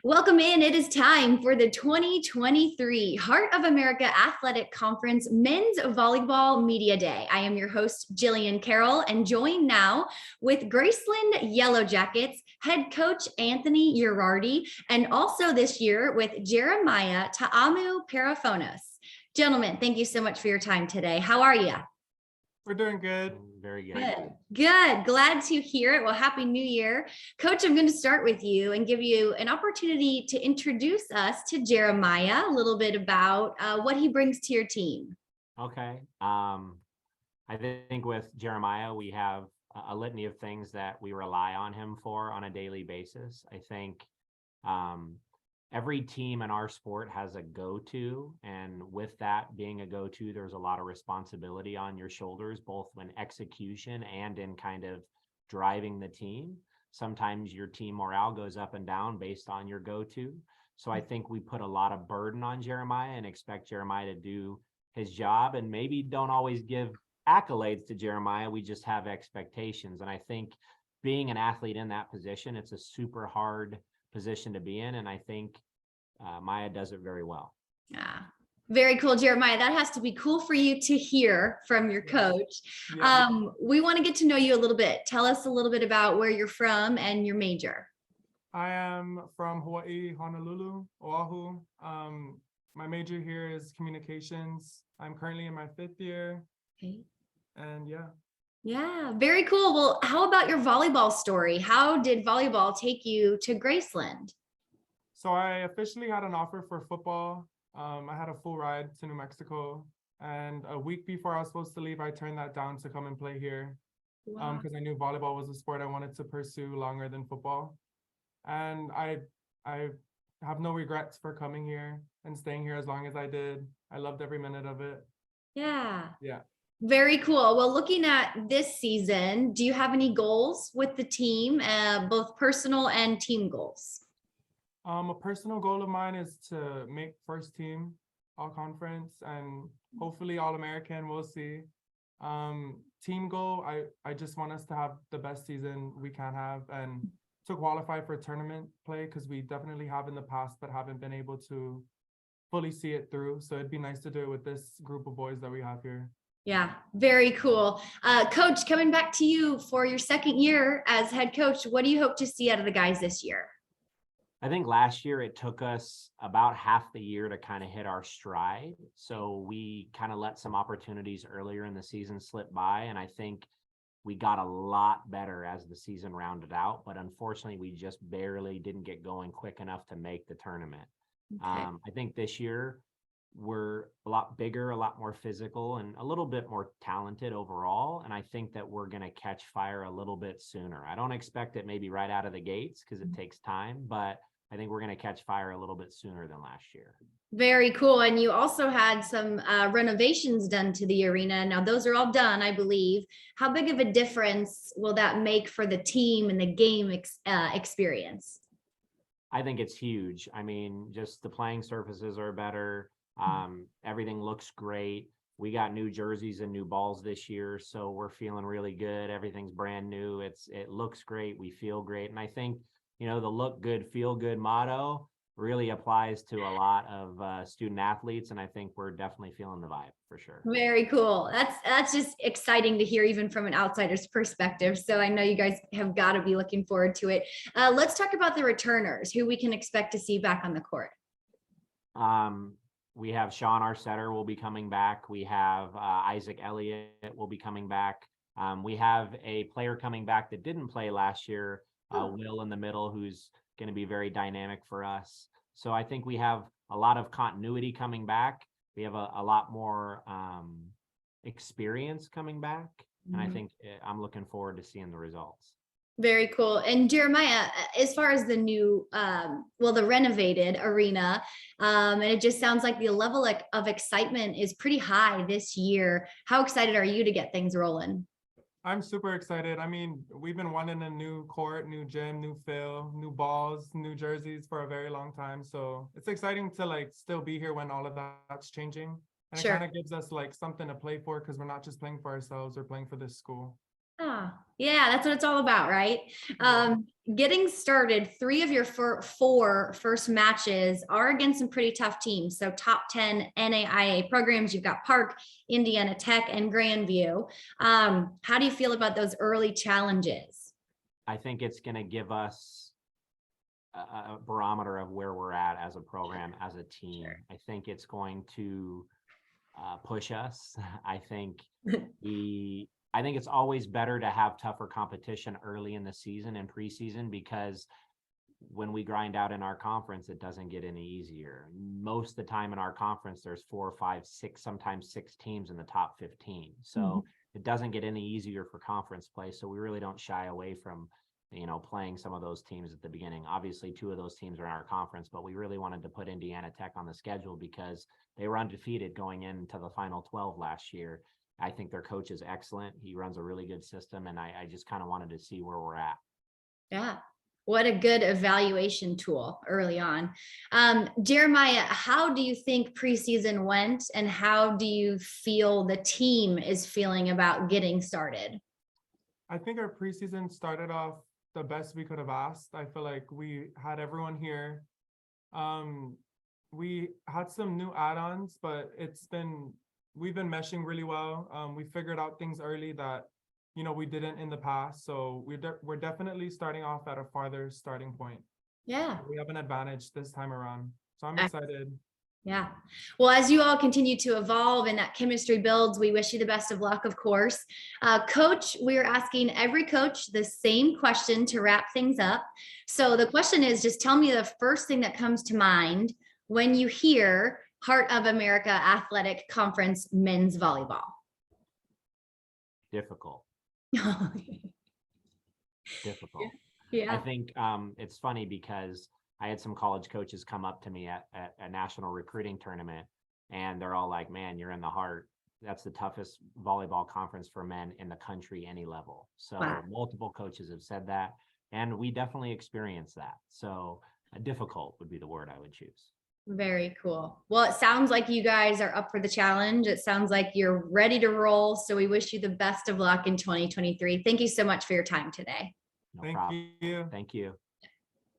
Welcome in. It is time for the 2023 Heart of America Athletic Conference Men's Volleyball Media Day. I am your host, Jillian Carroll, and joined now with Graceland Yellow Jackets head coach Anthony Girardi, and also this year with Jeremiah Ta'amu Parafonos. Gentlemen, thank you so much for your time today. How are you? We're doing good. Very good. Good. Glad to hear it. Well, Happy New Year. Coach, I'm going to start with you and give you an opportunity to introduce us to Jeremiah, a little bit about what he brings to your team. Okay. I think with Jeremiah, we have a litany of things that we rely on him for on a daily basis. I think every team in our sport has a go-to, and with that being a go-to, there's a lot of responsibility on your shoulders, both in execution and in kind of driving the team. Sometimes your team morale goes up and down based on your go-to. So I think we put a lot of burden on Jeremiah and expect Jeremiah to do his job, and maybe don't always give accolades to Jeremiah. We just have expectations. And I think being an athlete in that position, it's a super hard position to be in, and I think Maya does it very well. Yeah, very cool, Jeremiah. That has to be cool for you to hear from your coach. Yeah. We want to get to know you a little bit. Tell us a little bit about where you're from and your major. I am from Hawaii, Honolulu, Oahu. My major here is communications. I'm currently in my 5th year. Okay. And Yeah, very cool. Well, how about your volleyball story? How did volleyball take you to Graceland? So I officially had an offer for football. I had a full ride to New Mexico. And a week before I was supposed to leave, I turned that down to come and play here. Wow. Because I knew volleyball was a sport I wanted to pursue longer than football. And I have no regrets for coming here and staying here as long as I did. I loved every minute of it. Yeah. Yeah. Very cool. Well, looking at this season, do you have any goals with the team, both personal and team goals? A personal goal of mine is to make first team all conference and hopefully all American. We'll see. Team goal, I just want us to have the best season we can have and to qualify for tournament play, because we definitely have in the past but haven't been able to fully see it through. So it'd be nice to do it with this group of boys that we have here. Yeah, very cool. Coach, coming back to you for your second year as head coach, what do you hope to see out of the guys this year? I think last year it took us about half the year to kind of hit our stride. So we kind of let some opportunities earlier in the season slip by. And I think we got a lot better as the season rounded out. But unfortunately, we just barely didn't get going quick enough to make the tournament. Okay. I think this year we're a lot bigger, a lot more physical, and a little bit more talented overall. And I think that we're going to catch fire a little bit sooner. I don't expect it maybe right out of the gates because it takes time, but I think we're going to catch fire a little bit sooner than last year. Very cool. And you also had some renovations done to the arena. Now, those are all done, I believe. How big of a difference will that make for the team and the game experience? I think it's huge. I mean, just the playing surfaces are better. Everything looks great. We got new jerseys and new balls this year, so we're feeling really good. Everything's brand new. It looks great. We feel great. And I think, the look good, feel good motto really applies to a lot of student athletes. And I think we're definitely feeling the vibe for sure. Very cool. That's just exciting to hear, even from an outsider's perspective. So I know you guys have got to be looking forward to it. Let's talk about the returners, who we can expect to see back on the court. We have Sean, our setter, will be coming back. We have Isaac Elliott will be coming back. We have a player coming back that didn't play last year, Will in the middle, who's going to be very dynamic for us. So I think we have a lot of continuity coming back. We have a lot more experience coming back. And I think I'm looking forward to seeing the results. Very cool. And Jeremiah, as far as the new, the renovated arena, and it just sounds like the level of excitement is pretty high this year. How excited are you to get things rolling? I'm super excited. I mean, we've been wanting a new court, new gym, new fill, new balls, new jerseys for a very long time. So it's exciting to still be here when all of that's changing. And Sure. It kind of gives us something to play for, because we're not just playing for ourselves, we're playing for this school. Ah, yeah, that's what it's all about, right? Getting started, 3 of your 4 first matches are against some pretty tough teams. So top 10 NAIA programs, you've got Park, Indiana Tech, and Grandview. How do you feel about those early challenges? I think it's going to give us a barometer of where we're at as a program, as a team. Sure. I think it's going to push us. I think it's always better to have tougher competition early in the season and preseason, because when we grind out in our conference, it doesn't get any easier. Most of the time in our conference, there's 4, 5, 6, sometimes 6 teams in the top 15. So it doesn't get any easier for conference play. So we really don't shy away from, playing some of those teams at the beginning. Obviously, 2 of those teams are in our conference, but we really wanted to put Indiana Tech on the schedule because they were undefeated going into the Final 12 last year. I think their coach is excellent. He runs a really good system, and I just kind of wanted to see where we're at. Yeah. What a good evaluation tool early on. Jeremiah, how do you think preseason went, and how do you feel the team is feeling about getting started? I think our preseason started off the best we could have asked. I feel like we had everyone here. We had some new add-ons, but we've been meshing really well. We figured out things early that we didn't in the past. So we're definitely starting off at a farther starting point. Yeah. We have an advantage this time around. So I'm excited. Yeah. Well, as you all continue to evolve and that chemistry builds, we wish you the best of luck, of course. Coach, we're asking every coach the same question to wrap things up. So the question is, just tell me the first thing that comes to mind when you hear Heart of America Athletic Conference men's volleyball. Difficult. Difficult. Yeah. I think it's funny because I had some college coaches come up to me at a national recruiting tournament, and they're all like, man, you're in the Heart. That's the toughest volleyball conference for men in the country, any level. So Wow. Multiple coaches have said that, and we definitely experienced that. So difficult would be the word I would choose. Very cool. Well, it sounds like you guys are up for the challenge. It sounds like you're ready to roll. So we wish you the best of luck in 2023. Thank you so much for your time today. No Thank problem. you. Thank you.